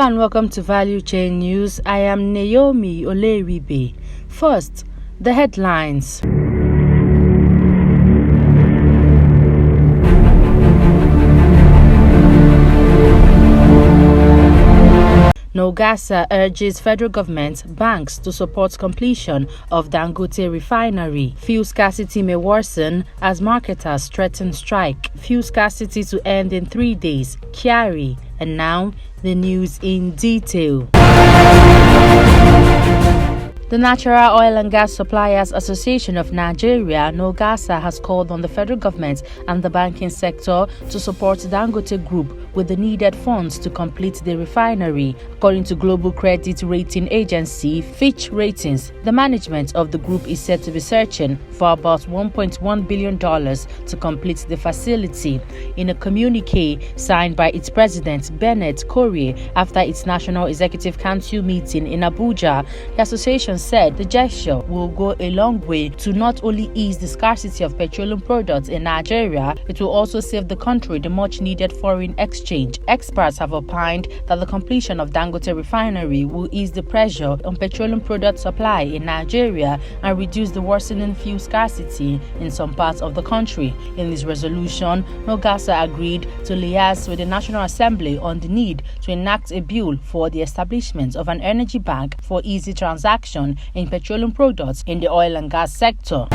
Hello and welcome to Valuechain News. I am Naomi Oleribe. First, the headlines. NOGASA urges federal government banks to support completion of Dangote refinery. Fuel scarcity may worsen as marketers threaten strike. Fuel scarcity to end in 3 days. Kyari. And now, the news in detail. The Natural Oil and Gas Suppliers Association of Nigeria, NOGASA, has called on the federal government and the banking sector to support Dangote Group with the needed funds to complete the refinery. According to global credit rating agency Fitch Ratings, the management of the group is said to be searching for about $1.1 billion to complete the facility. In a communique signed by its president, Bennett Corrie, after its National Executive Council meeting in Abuja, the association said the gesture will go a long way to not only ease the scarcity of petroleum products in Nigeria, it will also save the country the much needed foreign exchange. Experts have opined that the completion of Dangote refinery will ease the pressure on petroleum product supply in Nigeria and reduce the worsening fuel scarcity in some parts of the country. In this resolution, NOGASA agreed to liaise with the National Assembly on the need to enact a bill for the establishment of an energy bank for easy transaction in petroleum products in the oil and gas sector.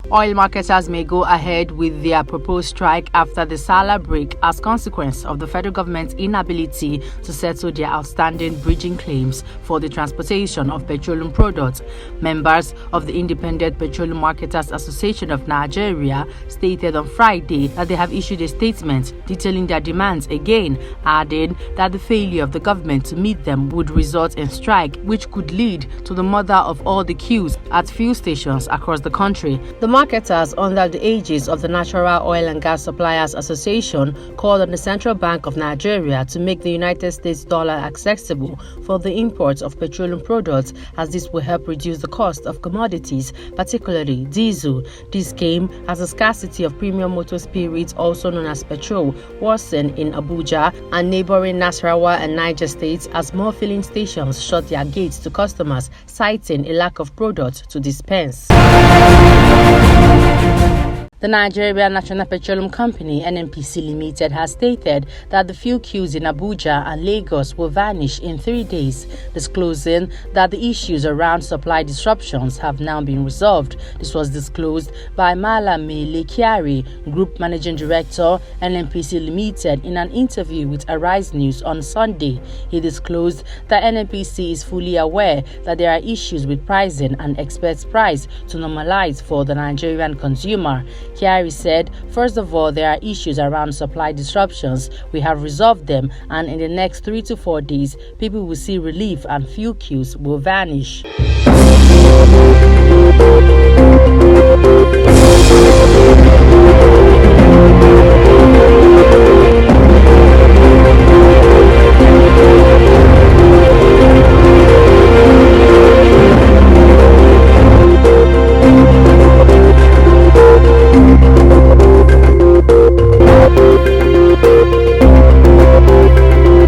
Oil marketers may go ahead with their proposed strike after the Salah break as consequence of the federal government's inability to settle their outstanding bridging claims for the transportation of petroleum products. Members of the Independent Petroleum Marketers Association of Nigeria stated on Friday that they have issued a statement detailing their demands again, adding that the failure of the government to meet them would result in strike, which could lead to the murder of all the queues at fuel stations across the country. The marketers under the aegis of the Natural Oil and Gas Suppliers Association called on the Central Bank of Nigeria to make the United States dollar accessible for the import of petroleum products, as this will help reduce the cost of commodities, particularly diesel. This came as a scarcity of premium motor spirits, also known as petrol, worsened in Abuja and neighboring Nasarawa and Niger states as more filling stations shut their gates to customers, citing a lack of products to dispense. The Nigerian National Petroleum Company, NNPC Limited, has stated that the fuel queues in Abuja and Lagos will vanish in 3 days, disclosing that the issues around supply disruptions have now been resolved. This was disclosed by Malami Kyari, Group Managing Director, NNPC Limited, in an interview with Arise News on Sunday. He disclosed that NNPC is fully aware that there are issues with pricing and expects price to normalize for the Nigerian consumer. Kyari said, first of all, there are issues around supply disruptions. We have resolved them, and in the next 3 to 4 days, people will see relief and fuel queues will vanish.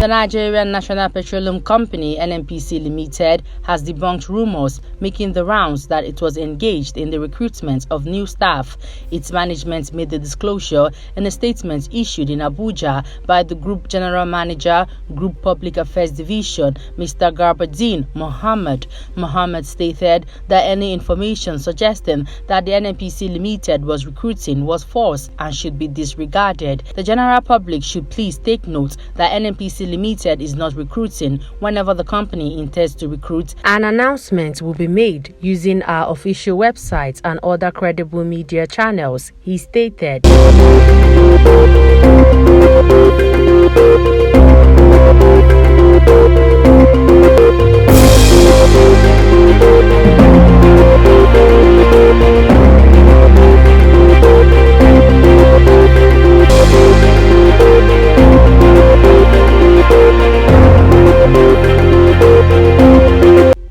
The Nigerian National Petroleum Company, NNPC Limited, has debunked rumors making the rounds that it was engaged in the recruitment of new staff. Its management made the disclosure in a statement issued in Abuja by the Group General Manager, Group Public Affairs Division, Mr. Garbadin Mohammed. Mohammed stated that any information suggesting that the NNPC Limited was recruiting was false and should be disregarded. The general public should please take note that NNPC Limited is not recruiting. Whenever the company intends to recruit, an announcement will be made using our official website and other credible media channels, he stated.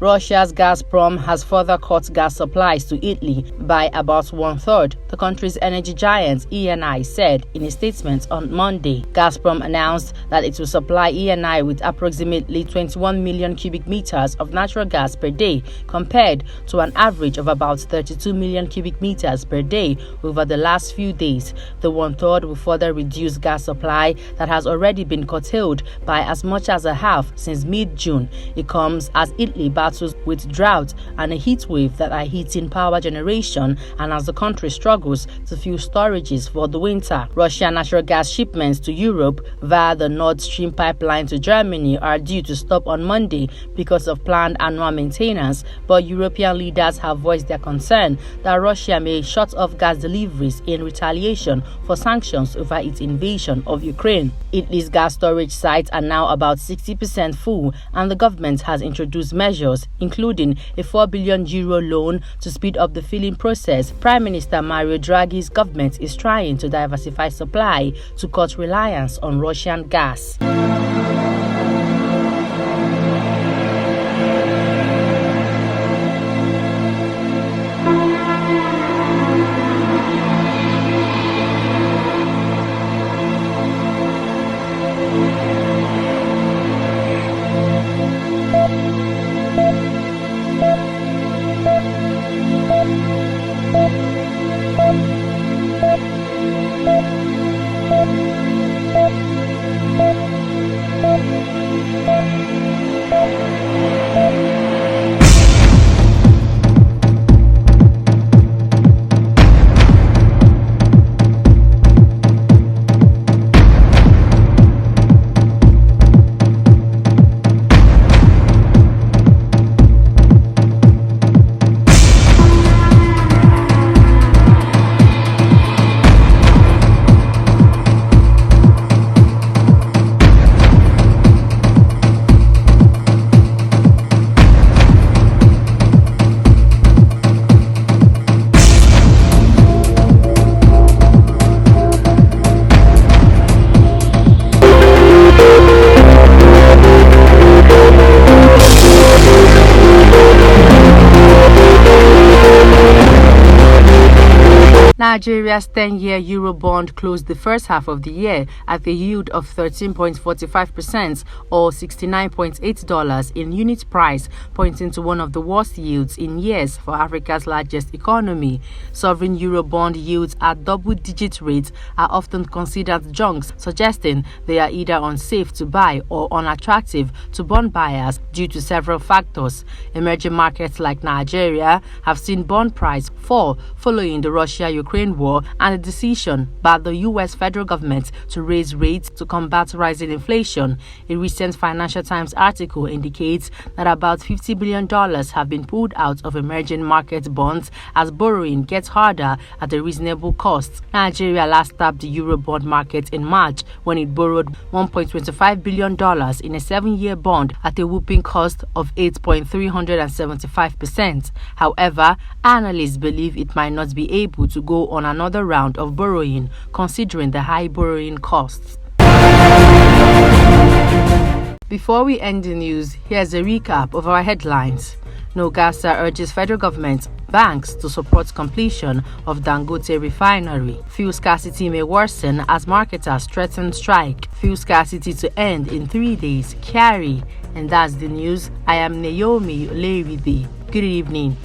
Russia's Gazprom has further cut gas supplies to Italy by about 1/3, the country's energy giant ENI said in a statement on Monday. Gazprom announced that it will supply ENI with approximately 21 million cubic meters of natural gas per day, compared to an average of about 32 million cubic meters per day over the last few days. The 1/3 will further reduce gas supply that has already been curtailed by as much as a half since mid-June. It comes as Italy battles with drought and a heat wave that are hitting power generation, and as the country struggles to fill storages for the winter. Russian natural gas shipments to Europe via the Nord Stream pipeline to Germany are due to stop on Monday because of planned annual maintenance, but European leaders have voiced their concern that Russia may shut off gas deliveries in retaliation for sanctions over its invasion of Ukraine. Italy's gas storage sites are now about 60% full, and the government has introduced measures including a €4 billion loan to speed up the filling process. Prime Minister Mario Draghi's government is trying to diversify supply to cut reliance on Russian gas. Nigeria's 10-year Eurobond closed the first half of the year at a yield of 13.45% or $69.8 in unit price, pointing to one of the worst yields in years for Africa's largest economy. Sovereign Eurobond yields at double-digit rates are often considered junks, suggesting they are either unsafe to buy or unattractive to bond buyers due to several factors. Emerging markets like Nigeria have seen bond price fall following the Russia-Ukraine war and a decision by the U.S. federal government to raise rates to combat rising inflation. A recent Financial Times article indicates that about $50 billion have been pulled out of emerging market bonds as borrowing gets harder at a reasonable cost. Nigeria last tapped the Eurobond market in March when it borrowed $1.25 billion in a 7-year bond at a whopping cost of 8.375%. However, analysts believe it might not be able to go on another round of borrowing, considering the high borrowing costs. Before we end the news, here's a recap of our headlines. NOGASA urges federal government banks to support completion of Dangote refinery. Fuel scarcity may worsen as marketers threaten strike. Fuel scarcity to end in 3 days. Carry. And that's the news. I am Naomi Olewide. Good evening.